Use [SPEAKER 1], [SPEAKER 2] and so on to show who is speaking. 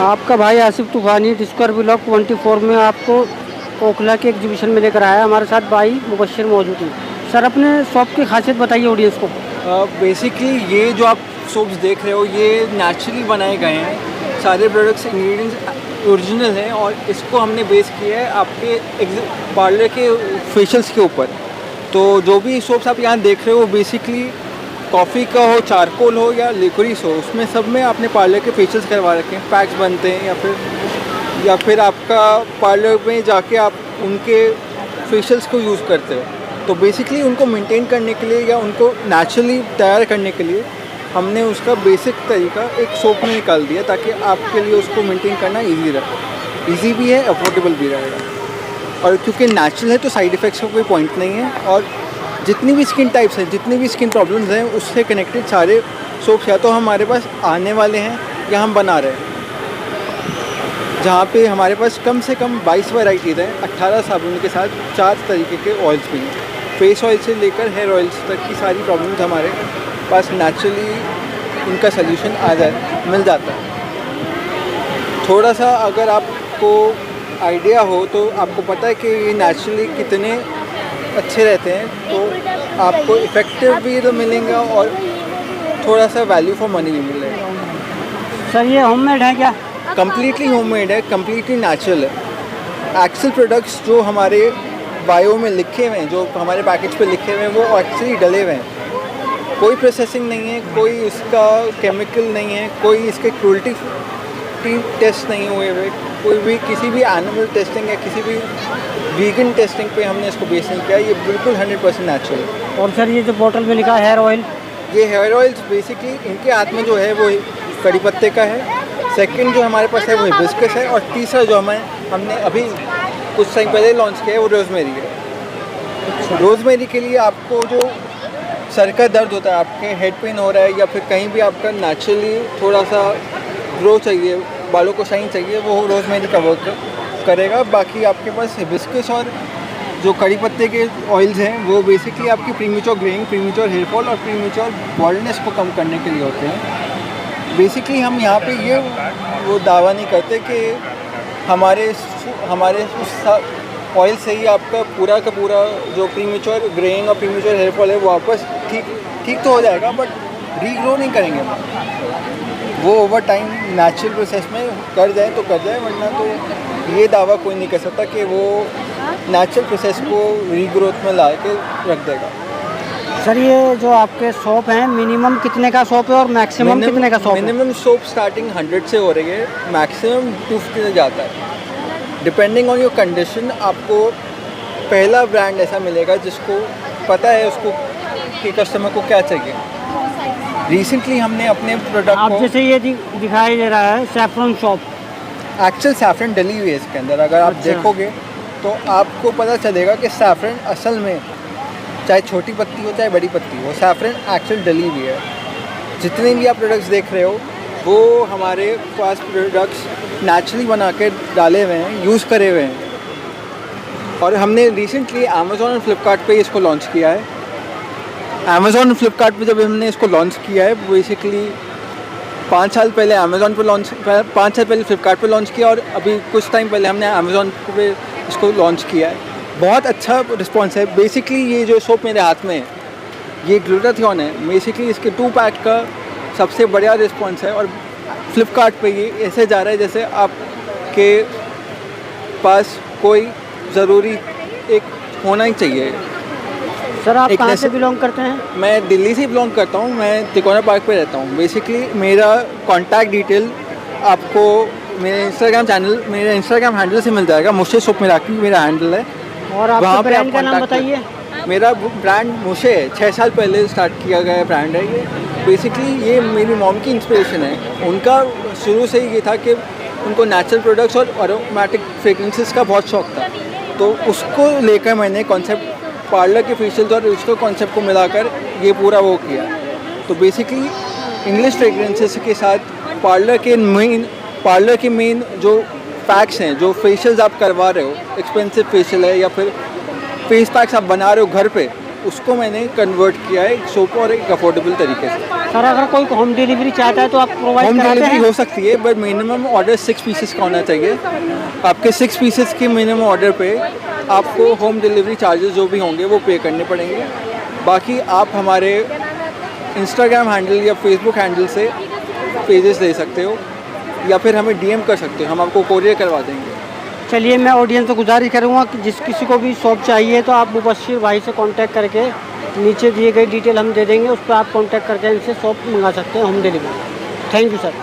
[SPEAKER 1] आपका भाई आसिफ तूफानी डिस्कवर ब्लॉक 24 में आपको ओखला के एग्जीबिशन में लेकर आया। हमारे साथ भाई मुबश्शिर मौजूद हैं। सर, अपने शॉप की खासियत बताइए ऑडियंस को।
[SPEAKER 2] बेसिकली ये जो आप सोप्स देख रहे हो ये नेचुरली बनाए गए हैं। सारे प्रोडक्ट्स इंग्रेडिएंट्स ओरिजिनल हैं और इसको हमने बेस किया है आपके पार्लर के फेशियल्स के ऊपर। तो जो भी सोप्स आप यहाँ देख रहे हो बेसिकली कॉफ़ी का हो, चारकोल हो या लिक्विड हो, उसमें सब में आपने पार्लर के फेशियल्स करवा रखे हैं। पैक्स बनते हैं या फिर आपका पार्लर में जाके आप उनके फेशियल्स को यूज़ करते हो। तो बेसिकली उनको मेंटेन करने के लिए या उनको नेचुरली तैयार करने के लिए हमने उसका बेसिक तरीका एक सोप में निकाल दिया ताकि आपके लिए उसको मेंटेन करना ईजी भी है, अफोर्डेबल भी रहेगा। और क्योंकि नेचुरल है तो साइड इफ़ेक्ट्स का कोई पॉइंट नहीं है। और जितनी भी स्किन टाइप्स हैं, जितनी भी स्किन प्रॉब्लम्स हैं, उससे कनेक्टेड सारे सोप्स या तो हमारे पास आने वाले हैं या हम बना रहे हैं। जहाँ पे हमारे पास कम से कम 22 वैराइटीज़ हैं, 18 साबुन के साथ 4 तरीके के ऑयल्स भी हैं। फेस ऑयल से लेकर हेयर ऑयल्स तक की सारी प्रॉब्लम्स हमारे पास नेचुरली इनका सल्यूशन मिल जाता है। थोड़ा सा अगर आपको आइडिया हो तो आपको पता है कि ये नेचुरली कितने अच्छे रहते हैं, तो आपको इफ़ेक्टिव भी तो मिलेगा और थोड़ा सा वैल्यू फॉर मनी भी मिलेगा।
[SPEAKER 1] सर, ये होममेड है क्या?
[SPEAKER 2] कम्प्लीटली होममेड है, कम्प्लीटली नेचुरल है। एक्चुअल प्रोडक्ट्स जो हमारे बायो में लिखे हुए हैं, जो हमारे पैकेज पे लिखे हुए हैं, वो एक्चुअली डले हुए हैं। कोई प्रोसेसिंग नहीं है, कोई इसका केमिकल नहीं है, कोई इसके क्रूल्टी टेस्ट नहीं हुए हुए, कोई भी किसी भी एनिमल टेस्टिंग या किसी भी वीगन टेस्टिंग पे हमने इसको बेस नहीं किया। ये बिल्कुल 100% नेचुरल है।
[SPEAKER 1] और सर, ये जो बोतल में लिखा है हेयर ऑयल,
[SPEAKER 2] ये हेयर ऑयल्स बेसिकली इनके हाथ में जो है वो कड़ी पत्ते का है। सेकंड जो हमारे पास है वो हिबिस्कस है। और तीसरा जो हमने अभी कुछ टाइम पहले लॉन्च किया है वो रोज़मेरी है। रोज़मेरी के लिए आपको जो सर का दर्द होता है, आपके हेड पेन हो रहा है या फिर कहीं भी आपका नेचुरली थोड़ा सा ग्रो चाहिए, बालों को शाइन चाहिए, वो रोज़मेरी का वर्क करेगा। बाकी आपके पास हिबिस्कस और जो कड़ी पत्ते के ऑयल्स हैं वो बेसिकली आपकी premature greying, premature hair fall और प्रीमेच्योर बॉल्डनेस को कम करने के लिए होते हैं। बेसिकली हम यहाँ पे ये वो दावा नहीं करते कि हमारे उस ऑयल से ही आपका पूरा का पूरा जो प्रीमेच्योर ग्रेइंग और प्रीमेच्योर हेयर फॉल है वो वापस ठीक तो हो जाएगा, बट रीग्रो नहीं करेंगे वो ओवर टाइम नेचुरल प्रोसेस में कर जाए तो कर जाए, वरना तो ये दावा कोई नहीं कर सकता कि वो नेचुरल प्रोसेस को रीग्रोथ में ला के रख देगा।
[SPEAKER 1] सर, ये जो आपके शॉप हैं मिनिमम कितने का शॉप है और मैक्सिमम कितने का शॉप है?
[SPEAKER 2] मिनिमम शॉप स्टार्टिंग 100 से हो रही है, मैक्सिमम 250 से जाता है। डिपेंडिंग ऑन योर कंडीशन आपको पहला ब्रांड ऐसा मिलेगा जिसको पता है उसको कि कस्टमर को क्या चाहिए। रिसेंटली हमने अपने प्रोडक्ट
[SPEAKER 1] आप
[SPEAKER 2] को
[SPEAKER 1] जैसे ये दिखाई दे रहा है सैफरन शॉप,
[SPEAKER 2] एक्चुअल सैफरन डली हुई है इसके अंदर। अगर आप देखोगे तो आपको पता चलेगा कि सैफरन असल में चाहे छोटी पत्ती हो चाहे बड़ी पत्ती हो, सैफरन एक्चुअल डली हुई है। जितने भी आप प्रोडक्ट्स देख रहे हो वो हमारे पास प्रोडक्ट्स नेचुरली बना के डाले हुए हैं, यूज़ करे हुए हैं। और हमने रिसेंटली अमेज़ॉन और फ्लिपकार्ट पे इसको लॉन्च किया है। अमेज़ॉन और फ्लिपकार्ट पे जब हमने इसको लॉन्च किया है, बेसिकली 5 साल पहले अमेज़ॉन पे लॉन्च, 5 साल पहले फ्लिपकार्ट पे लॉन्च किया और अभी कुछ टाइम पहले हमने अमेज़ॉन पे इसको लॉन्च किया है। बहुत अच्छा रिस्पॉन्स है। बेसिकली ये जो सोप मेरे हाथ में है ये ग्लूटाथियोन है। बेसिकली इसके 2 पैक का सबसे बढ़िया रिस्पॉन्स है। और फ्लिपकार्ट पे ये ऐसे जा रहा है जैसे आपके पास कोई ज़रूरी एक होना ही चाहिए।
[SPEAKER 1] सर, आप कहाँ से बिलोंग करते हैं?
[SPEAKER 2] मैं दिल्ली से बिलोंग करता हूँ, मैं तिकोना पार्क पे रहता हूँ। बेसिकली मेरा कॉन्टैक्ट डिटेल आपको मेरे इंस्टाग्राम हैंडल से मिल जाएगा। मुशे सोप मेरा हैंडल है।
[SPEAKER 1] और आपके ब्रांड का नाम बताइए।
[SPEAKER 2] मेरा ब्रांड मुशे है, 6 साल पहले स्टार्ट किया गया ब्रांड है ये। बेसिकली ये मेरी मॉम की इंस्पिरेशन है। उनका शुरू से ही ये था कि उनको नेचुरल प्रोडक्ट्स और अरोमेटिक फ्रेगरेंसेस का बहुत शौक था, तो उसको लेकर मैंने कॉन्सेप्ट पार्लर के फेशियल्स और उसको कॉन्सेप्ट को मिलाकर ये पूरा वो किया। तो बेसिकली इंग्लिश फ्रेगरेंसेस के साथ पार्लर के मेन जो पैक्स हैं, जो फेशियल्स आप करवा रहे हो, एक्सपेंसिव फेशियल है या फिर फेस पैक्स आप बना रहे हो घर पे, उसको मैंने कन्वर्ट किया है एक शॉप और एक अफोर्डेबल तरीके से।
[SPEAKER 1] सर अगर कोई होम डिलीवरी चाहता है तो आप प्रोवाइड
[SPEAKER 2] होम
[SPEAKER 1] कराते
[SPEAKER 2] डिलीवरी
[SPEAKER 1] हैं?
[SPEAKER 2] हो सकती है, बट मिनिमम ऑर्डर 6 पीसेस का होना चाहिए। आपके 6 पीसेस के मिनिमम ऑर्डर पे आपको होम डिलीवरी चार्जेस जो भी होंगे वो पे करने पड़ेंगे। बाकी आप हमारे इंस्टाग्राम हैंडल या फेसबुक हैंडल से पेजेस दे सकते हो या फिर हमें डीएम कर सकते हो, हम आपको कोरियर करवा देंगे।
[SPEAKER 1] चलिए, मैं ऑडियंस से गुजारिश करूँगा कि जिस किसी को भी शॉप चाहिए तो आप मुबश्शिर भाई से कांटेक्ट करके नीचे दिए गए डिटेल हम दे देंगे, उस पर आप कांटेक्ट करके इनसे शॉप मंगा सकते हैं home delivery. Thank you sir.